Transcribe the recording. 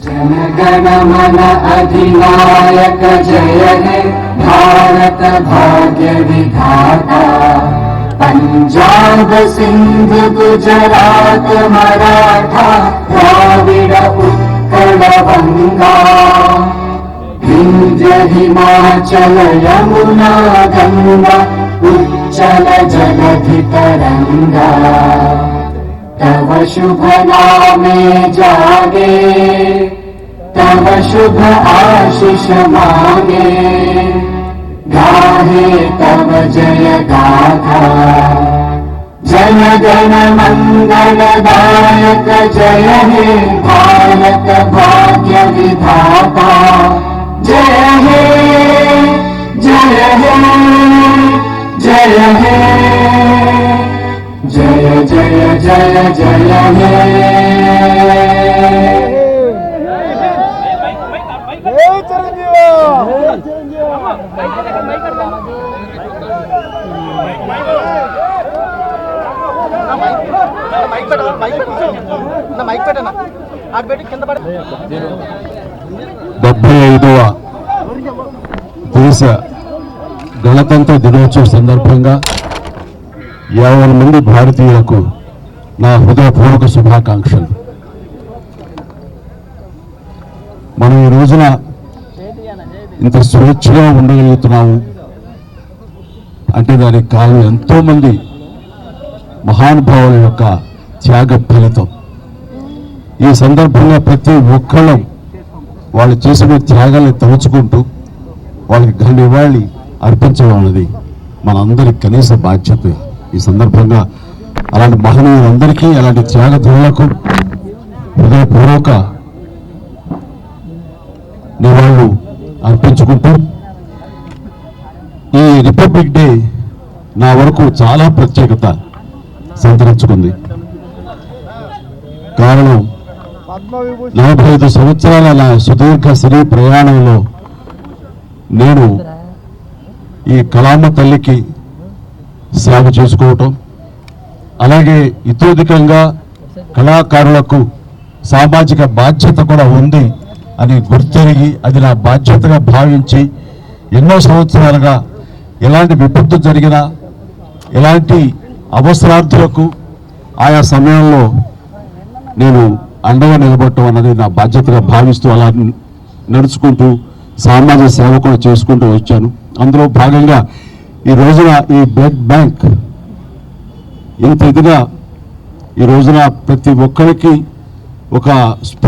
जनगण मन अधिनायक जय हे भारत भाग्य विधाता पंजाब सिंध गुजरात मराठा द्राविड़ उत्कल गंगा विंध्य हिमाचल यमुना गंगा उच्चल जलधि तरंगा तव शुभ नामे जागे तव शुभ आशीष मांगे गाहे तव जय गाथा जन गण मंगलदायक जय हे भारत भाग्य विधाता जय हे जय हे जय हे जय जय जय जय हे దేశ గణతంత్ర దినోత్సవ సందర్భంగా 50 మంది భారతీయులకు నా హృదయపూర్వక శుభాకాంక్షలు. మనం ఈ రోజున ఇంత స్వేచ్ఛగా ఉండగలుగుతున్నాము అంటే దానికి కారణం ఎంతోమంది మహానుభావుల యొక్క త్యాగ ఫలితం. ఈ సందర్భంగా ప్రతి ఒక్కళ్ళం వాళ్ళు చేసిన త్యాగాన్ని తలుచుకుంటూ వాళ్ళకి ఘన నివాళి అర్పించడం అనేది మనందరి కనీస బాధ్యత. ఈ సందర్భంగా అలాంటి మహనీయులందరికీ అలాంటి త్యాగధనులకు హృదయపూర్వక నివాళులు అర్పించుకుంటూ ఈ రిపబ్లిక్ డే నా వరకు చాలా ప్రత్యేకత సంతరించుకుంది. కారణం 45 సంవత్సరాల నా సుదీర్ఘ సినీ ప్రయాణంలో నేను ఈ కళామ తల్లికి సేవ చేసుకోవటం, అలాగే ఇతోధికంగా కళాకారులకు సామాజిక బాధ్యత కూడా ఉంది అని గుర్తెరిగి అది నా బాధ్యతగా భావించి ఎన్నో సంవత్సరాలుగా ఎలాంటి విపత్తు జరిగినా ఎలాంటి అవసరార్థులకు ఆయా సమయంలో నేను అండగా నిలబడటం అన్నది నా బాధ్యతగా భావిస్తూ అలా నడుచుకుంటూ సామాజిక సేవ కూడా చేసుకుంటూ వచ్చాను. అందులో భాగంగా ఈ రోజున ఈ బ్లడ్ బ్యాంక్ ఇంత ఇదిగా ఈ రోజున ప్రతి ఒక్కరికి ఒక